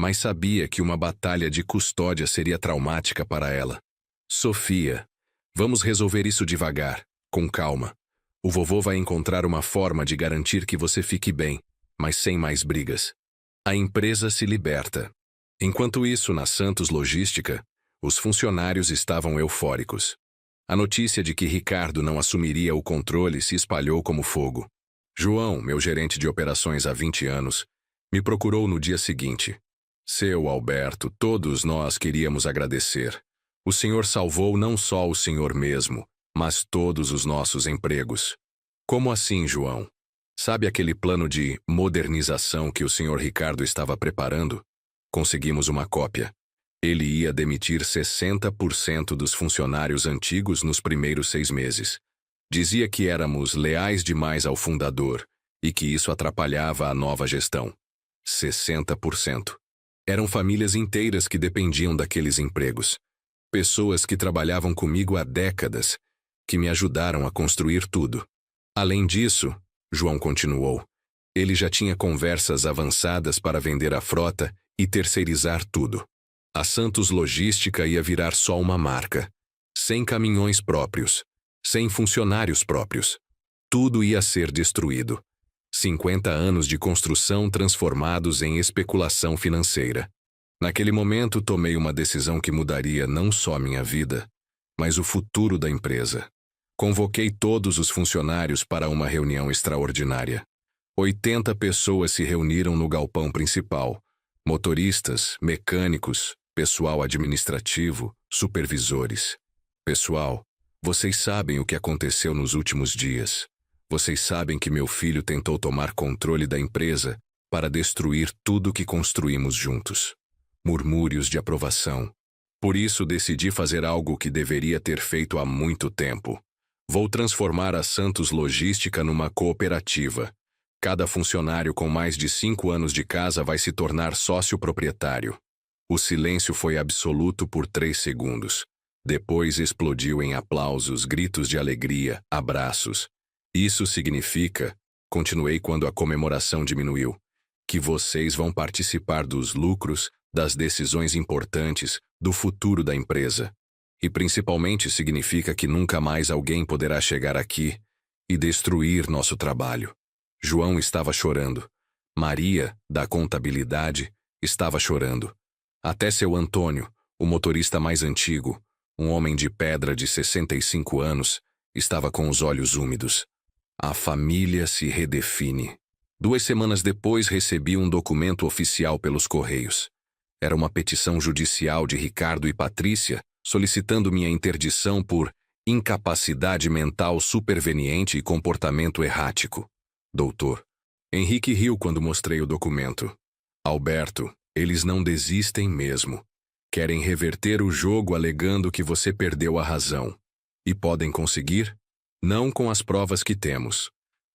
mas sabia que uma batalha de custódia seria traumática para ela. Sofia, vamos resolver isso devagar, com calma. O vovô vai encontrar uma forma de garantir que você fique bem, mas sem mais brigas. A empresa se liberta. Enquanto isso, na Santos Logística, os funcionários estavam eufóricos. A notícia de que Ricardo não assumiria o controle se espalhou como fogo. João, meu gerente de operações há 20 anos, me procurou no dia seguinte. Seu Alberto, todos nós queríamos agradecer. O senhor salvou não só o senhor mesmo, mas todos os nossos empregos. Como assim, João? Sabe aquele plano de modernização que o senhor Ricardo estava preparando? Conseguimos uma cópia. Ele ia demitir 60% dos funcionários antigos nos primeiros 6 meses. Dizia que éramos leais demais ao fundador e que isso atrapalhava a nova gestão. 60%. Eram famílias inteiras que dependiam daqueles empregos. Pessoas que trabalhavam comigo há décadas, que me ajudaram a construir tudo. Além disso, João continuou, ele já tinha conversas avançadas para vender a frota e terceirizar tudo. A Santos Logística ia virar só uma marca. Sem caminhões próprios. Sem funcionários próprios. Tudo ia ser destruído. 50 anos de construção transformados em especulação financeira. Naquele momento, tomei uma decisão que mudaria não só minha vida, mas o futuro da empresa. Convoquei todos os funcionários para uma reunião extraordinária. 80 pessoas se reuniram no galpão principal. Motoristas, mecânicos, pessoal administrativo, supervisores. Pessoal, vocês sabem o que aconteceu nos últimos dias. Vocês sabem que meu filho tentou tomar controle da empresa para destruir tudo que construímos juntos. Murmúrios de aprovação. Por isso decidi fazer algo que deveria ter feito há muito tempo. Vou transformar a Santos Logística numa cooperativa. Cada funcionário com mais de 5 anos de casa vai se tornar sócio proprietário. O silêncio foi absoluto por 3 segundos. Depois explodiu em aplausos, gritos de alegria, abraços. Isso significa, continuei quando a comemoração diminuiu, que vocês vão participar dos lucros, das decisões importantes, do futuro da empresa. E principalmente significa que nunca mais alguém poderá chegar aqui e destruir nosso trabalho. João estava chorando. Maria, da contabilidade, estava chorando. Até seu Antônio, o motorista mais antigo, um homem de pedra de 65 anos, estava com os olhos úmidos. A família se redefine. 2 semanas depois recebi um documento oficial pelos Correios. Era uma petição judicial de Ricardo e Patrícia, solicitando minha interdição por incapacidade mental superveniente e comportamento errático. Doutor. Henrique riu quando mostrei o documento. Alberto, eles não desistem mesmo. Querem reverter o jogo alegando que você perdeu a razão. E podem conseguir? Não com as provas que temos.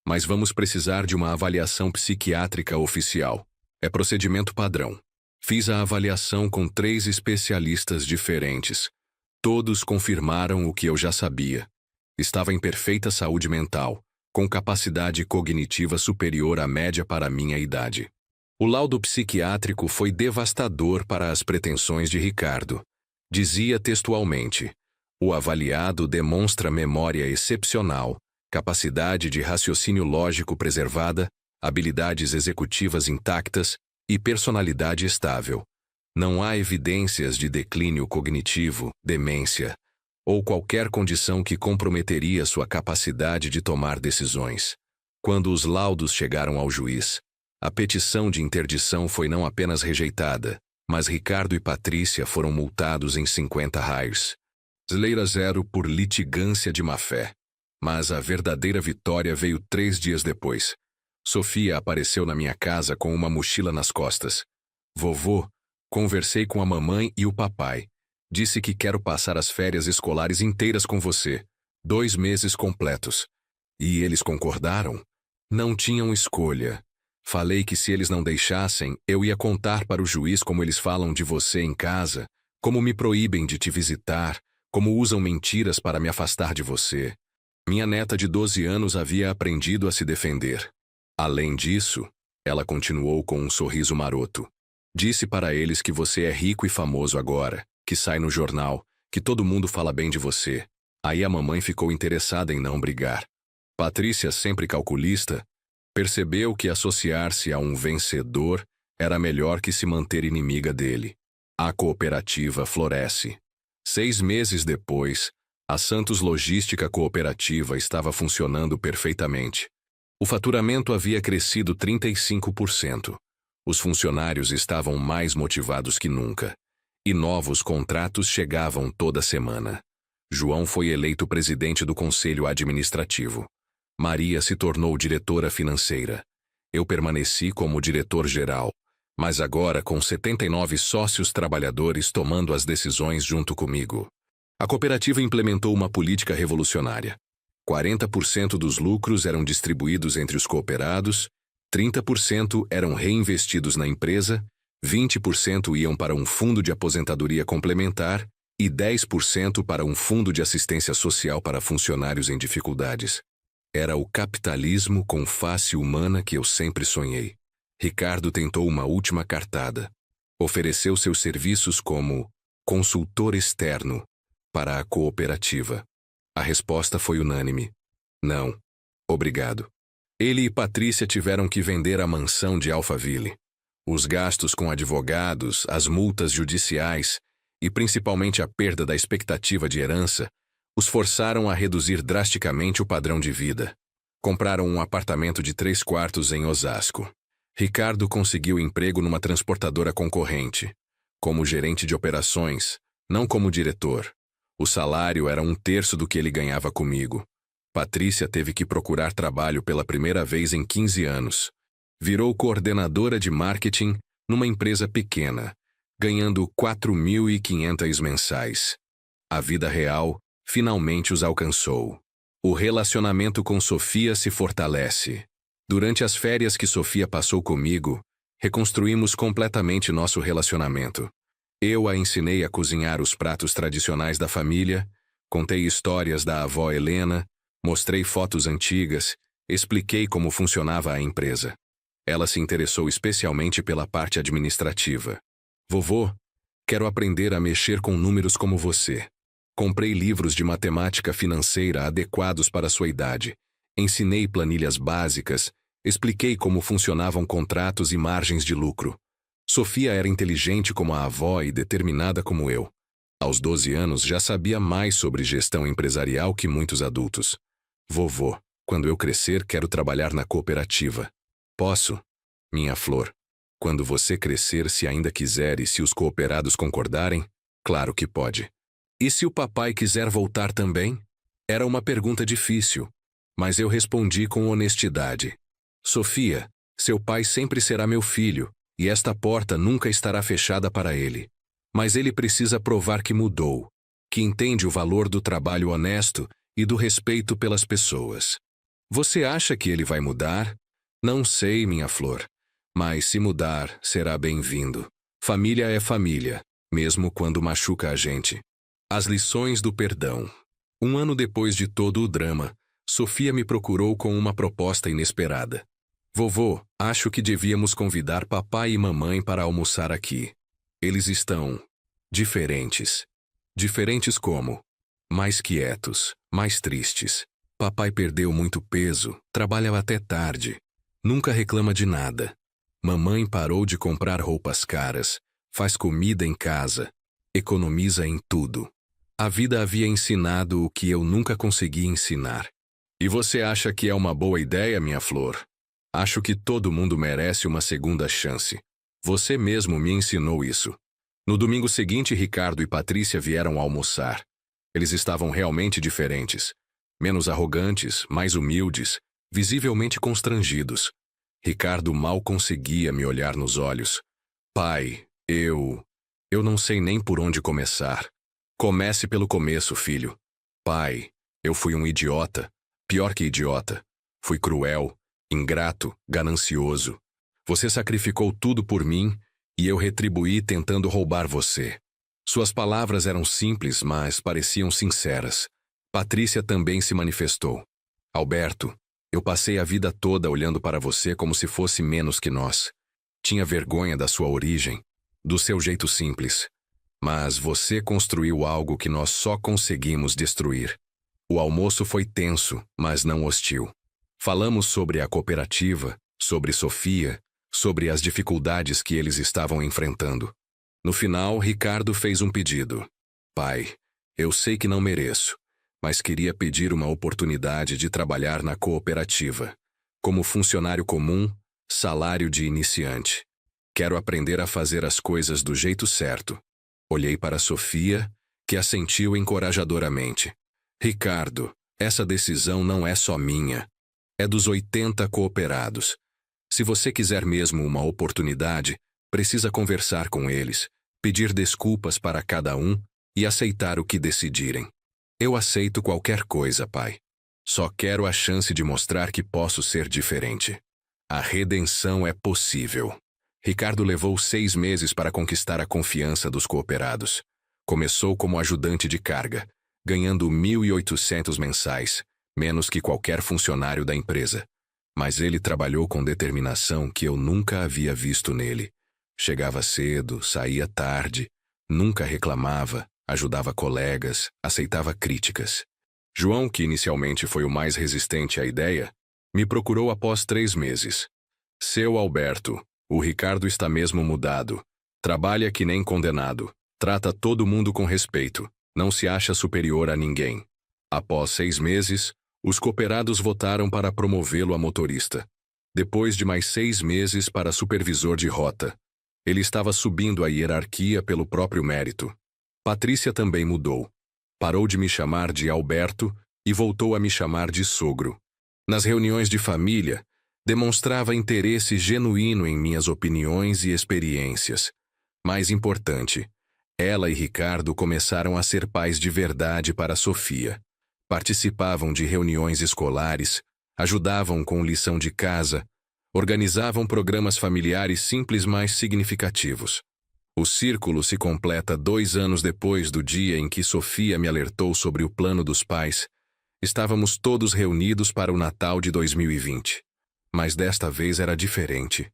Mas vamos precisar de uma avaliação psiquiátrica oficial. É procedimento padrão. Fiz a avaliação com 3 especialistas diferentes. Todos confirmaram o que eu já sabia. Estava em perfeita saúde mental, com capacidade cognitiva superior à média para a minha idade. O laudo psiquiátrico foi devastador para as pretensões de Ricardo. Dizia textualmente: o avaliado demonstra memória excepcional, capacidade de raciocínio lógico preservada, habilidades executivas intactas e personalidade estável. Não há evidências de declínio cognitivo, demência, ou qualquer condição que comprometeria sua capacidade de tomar decisões. Quando os laudos chegaram ao juiz, a petição de interdição foi não apenas rejeitada, mas Ricardo e Patrícia foram multados em 50 raios. Brasileira 0 por litigância de má-fé. Mas a verdadeira vitória veio 3 dias depois. Sofia apareceu na minha casa com uma mochila nas costas. Vovô, conversei com a mamãe e o papai. Disse que quero passar as férias escolares inteiras com você. 2 meses completos. E eles concordaram? Não tinham escolha. Falei que se eles não deixassem, eu ia contar para o juiz como eles falam de você em casa, como me proíbem de te visitar, como usam mentiras para me afastar de você. Minha neta de 12 anos havia aprendido a se defender. Além disso, ela continuou com um sorriso maroto. Disse para eles que você é rico e famoso agora, que sai no jornal, que todo mundo fala bem de você. Aí a mamãe ficou interessada em não brigar. Patrícia, sempre calculista, percebeu que associar-se a um vencedor era melhor que se manter inimiga dele. A cooperativa floresce. 6 meses depois, a Santos Logística Cooperativa estava funcionando perfeitamente. O faturamento havia crescido 35%. Os funcionários estavam mais motivados que nunca. E novos contratos chegavam toda semana. João foi eleito presidente do Conselho Administrativo. Maria se tornou diretora financeira. Eu permaneci como diretor-geral, mas agora com 79 sócios trabalhadores tomando as decisões junto comigo. A cooperativa implementou uma política revolucionária. 40% dos lucros eram distribuídos entre os cooperados, 30% eram reinvestidos na empresa, 20% iam para um fundo de aposentadoria complementar e 10% para um fundo de assistência social para funcionários em dificuldades. Era o capitalismo com face humana que eu sempre sonhei. Ricardo tentou uma última cartada. Ofereceu seus serviços como consultor externo para a cooperativa. A resposta foi unânime. Não. Obrigado. Ele e Patrícia tiveram que vender a mansão de Alphaville. Os gastos com advogados, as multas judiciais e principalmente a perda da expectativa de herança os forçaram a reduzir drasticamente o padrão de vida. Compraram um apartamento de 3 quartos em Osasco. Ricardo conseguiu emprego numa transportadora concorrente, como gerente de operações, não como diretor. O salário era 1/3 do que ele ganhava comigo. Patrícia teve que procurar trabalho pela primeira vez em 15 anos. Virou coordenadora de marketing numa empresa pequena, ganhando 4.500 mensais. A vida real finalmente os alcançou. O relacionamento com Sofia se fortalece. Durante as férias que Sofia passou comigo, reconstruímos completamente nosso relacionamento. Eu a ensinei a cozinhar os pratos tradicionais da família, contei histórias da avó Helena, mostrei fotos antigas, expliquei como funcionava a empresa. Ela se interessou especialmente pela parte administrativa. Vovô, quero aprender a mexer com números como você. Comprei livros de matemática financeira adequados para sua idade. Ensinei planilhas básicas, expliquei como funcionavam contratos e margens de lucro. Sofia era inteligente como a avó e determinada como eu. Aos 12 anos já sabia mais sobre gestão empresarial que muitos adultos. Vovô, quando eu crescer quero trabalhar na cooperativa. Posso? Minha flor. Quando você crescer, se ainda quiser e se os cooperados concordarem, claro que pode. E se o papai quiser voltar também? Era uma pergunta difícil, mas eu respondi com honestidade. Sofia, seu pai sempre será meu filho, e esta porta nunca estará fechada para ele. Mas ele precisa provar que mudou, que entende o valor do trabalho honesto e do respeito pelas pessoas. Você acha que ele vai mudar? Não sei, minha flor. Mas se mudar, será bem-vindo. Família é família, mesmo quando machuca a gente. As lições do perdão. 1 ano depois de todo o drama, Sofia me procurou com uma proposta inesperada. Vovô, acho que devíamos convidar papai e mamãe para almoçar aqui. Eles estão diferentes. Diferentes como? Mais quietos, mais tristes. Papai perdeu muito peso, trabalha até tarde. Nunca reclama de nada. Mamãe parou de comprar roupas caras, faz comida em casa, economiza em tudo. A vida havia ensinado o que eu nunca consegui ensinar. E você acha que é uma boa ideia, minha flor? Acho que todo mundo merece uma segunda chance. Você mesmo me ensinou isso. No domingo seguinte, Ricardo e Patrícia vieram almoçar. Eles estavam realmente diferentes. Menos arrogantes, mais humildes, visivelmente constrangidos. Ricardo mal conseguia me olhar nos olhos. Pai, eu não sei nem por onde começar. Comece pelo começo, filho. Pai, eu fui um idiota. Pior que idiota. Fui cruel, ingrato, ganancioso. Você sacrificou tudo por mim e eu retribuí tentando roubar você. Suas palavras eram simples, mas pareciam sinceras. Patrícia também se manifestou. Alberto, eu passei a vida toda olhando para você como se fosse menos que nós. Tinha vergonha da sua origem, do seu jeito simples. Mas você construiu algo que nós só conseguimos destruir. O almoço foi tenso, mas não hostil. Falamos sobre a cooperativa, sobre Sofia, sobre as dificuldades que eles estavam enfrentando. No final, Ricardo fez um pedido. Pai, eu sei que não mereço, mas queria pedir uma oportunidade de trabalhar na cooperativa. Como funcionário comum, salário de iniciante. Quero aprender a fazer as coisas do jeito certo. Olhei para Sofia, que assentiu encorajadoramente. Ricardo, essa decisão não é só minha. É dos 80 cooperados. Se você quiser mesmo uma oportunidade, precisa conversar com eles, pedir desculpas para cada um e aceitar o que decidirem. Eu aceito qualquer coisa, pai. Só quero a chance de mostrar que posso ser diferente. A redenção é possível. Ricardo levou 6 meses para conquistar a confiança dos cooperados. Começou como ajudante de carga, ganhando 1.800 mensais, menos que qualquer funcionário da empresa. Mas ele trabalhou com determinação que eu nunca havia visto nele. Chegava cedo, saía tarde, nunca reclamava, ajudava colegas, aceitava críticas. João, que inicialmente foi o mais resistente à ideia, me procurou após 3 meses. Seu Alberto, o Ricardo está mesmo mudado. Trabalha que nem condenado. Trata todo mundo com respeito. Não se acha superior a ninguém. Após 6 meses, os cooperados votaram para promovê-lo a motorista. Depois de mais 6 meses para supervisor de rota. Ele estava subindo a hierarquia pelo próprio mérito. Patrícia também mudou. Parou de me chamar de Alberto e voltou a me chamar de sogro. Nas reuniões de família, demonstrava interesse genuíno em minhas opiniões e experiências. Mais importante, ela e Ricardo começaram a ser pais de verdade para Sofia. Participavam de reuniões escolares, ajudavam com lição de casa, organizavam programas familiares simples mais significativos. O círculo se completa 2 anos depois do dia em que Sofia me alertou sobre o plano dos pais. Estávamos todos reunidos para o Natal de 2020. Mas desta vez era diferente.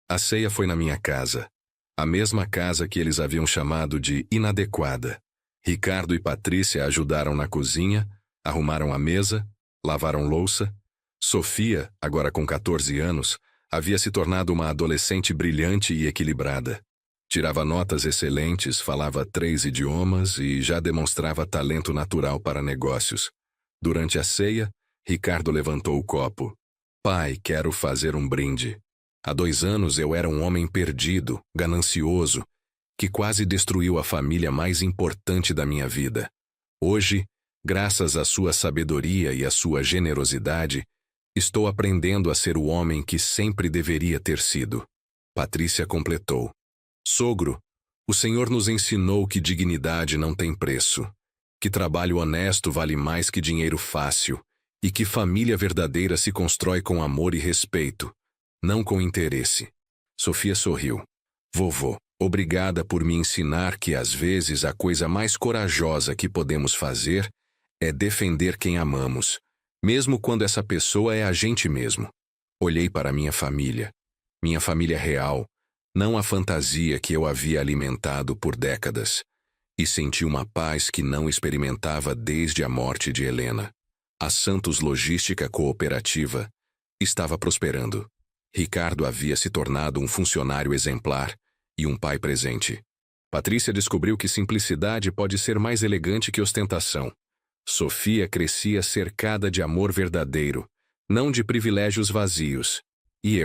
A ceia foi na minha casa. A mesma casa que eles haviam chamado de inadequada. Ricardo e Patrícia ajudaram na cozinha, arrumaram a mesa, lavaram louça. Sofia, agora com 14 anos, havia se tornado uma adolescente brilhante e equilibrada. Tirava notas excelentes, falava 3 idiomas e já demonstrava talento natural para negócios. Durante a ceia, Ricardo levantou o copo. Pai, quero fazer um brinde. Há 2 anos eu era um homem perdido, ganancioso, que quase destruiu a família mais importante da minha vida. Hoje, graças à sua sabedoria e à sua generosidade, estou aprendendo a ser o homem que sempre deveria ter sido. Patrícia completou. Sogro, o Senhor nos ensinou que dignidade não tem preço, que trabalho honesto vale mais que dinheiro fácil e que família verdadeira se constrói com amor e respeito, não com interesse. Sofia sorriu. Vovô, obrigada por me ensinar que às vezes a coisa mais corajosa que podemos fazer é defender quem amamos, mesmo quando essa pessoa é a gente mesmo. Olhei para minha família real, não a fantasia que eu havia alimentado por décadas, e senti uma paz que não experimentava desde a morte de Helena. A Santos Logística Cooperativa estava prosperando. Ricardo havia se tornado um funcionário exemplar e um pai presente. Patrícia descobriu que simplicidade pode ser mais elegante que ostentação. Sofia crescia cercada de amor verdadeiro, não de privilégios vazios. E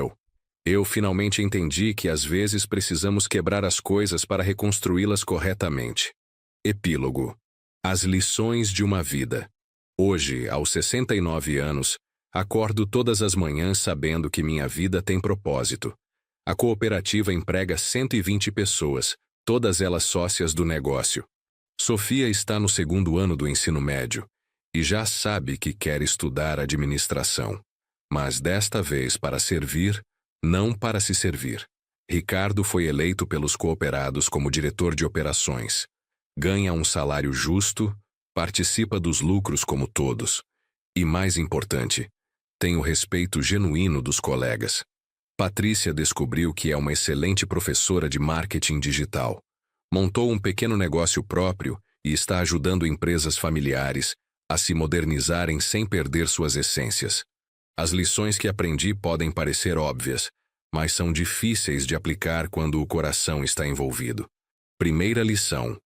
eu finalmente entendi que às vezes precisamos quebrar as coisas para reconstruí-las corretamente. Epílogo. As lições de uma vida. Hoje, aos 69 anos, acordo todas as manhãs sabendo que minha vida tem propósito. A cooperativa emprega 120 pessoas, todas elas sócias do negócio. Sofia está no 2º ano do ensino médio e já sabe que quer estudar administração. Mas desta vez para servir, não para se servir. Ricardo foi eleito pelos cooperados como diretor de operações. Ganha um salário justo, participa dos lucros como todos. E mais importante, tem o respeito genuíno dos colegas. Patrícia descobriu que é uma excelente professora de marketing digital. Montou um pequeno negócio próprio e está ajudando empresas familiares a se modernizarem sem perder suas essências. As lições que aprendi podem parecer óbvias, mas são difíceis de aplicar quando o coração está envolvido. Primeira lição: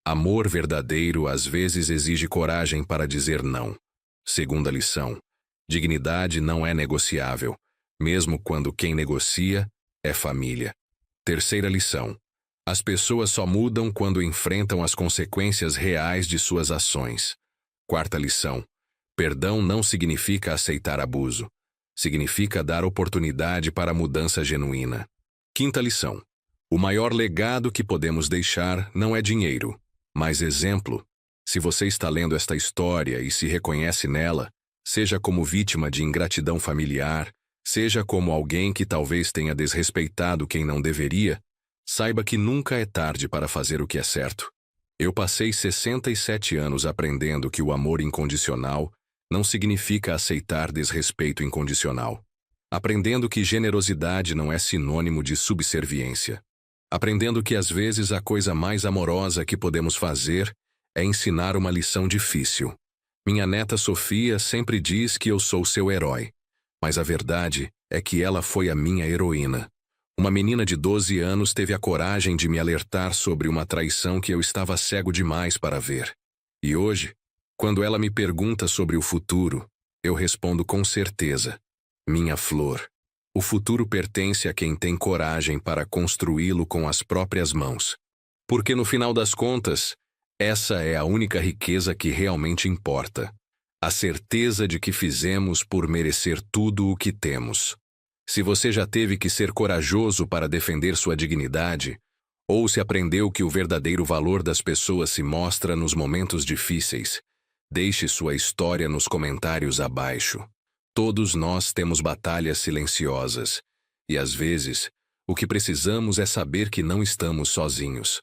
amor verdadeiro às vezes exige coragem para dizer não. Segunda lição: dignidade não é negociável, mesmo quando quem negocia é família. Terceira lição: as pessoas só mudam quando enfrentam as consequências reais de suas ações. Quarta lição: perdão não significa aceitar abuso. Significa dar oportunidade para a mudança genuína. Quinta lição: o maior legado que podemos deixar não é dinheiro, mas exemplo. Se você está lendo esta história e se reconhece nela, seja como vítima de ingratidão familiar, seja como alguém que talvez tenha desrespeitado quem não deveria, saiba que nunca é tarde para fazer o que é certo. Eu passei 67 anos aprendendo que o amor incondicional não significa aceitar desrespeito incondicional. Aprendendo que generosidade não é sinônimo de subserviência. Aprendendo que às vezes a coisa mais amorosa que podemos fazer é ensinar uma lição difícil. Minha neta Sofia sempre diz que eu sou seu herói, mas a verdade é que ela foi a minha heroína. Uma menina de 12 anos teve a coragem de me alertar sobre uma traição que eu estava cego demais para ver. E hoje, quando ela me pergunta sobre o futuro, eu respondo com certeza: minha flor. O futuro pertence a quem tem coragem para construí-lo com as próprias mãos. Porque no final das contas, essa é a única riqueza que realmente importa. A certeza de que fizemos por merecer tudo o que temos. Se você já teve que ser corajoso para defender sua dignidade, ou se aprendeu que o verdadeiro valor das pessoas se mostra nos momentos difíceis, Deixe sua história nos comentários abaixo. Todos nós temos batalhas silenciosas. E às vezes, o que precisamos é saber que não estamos sozinhos.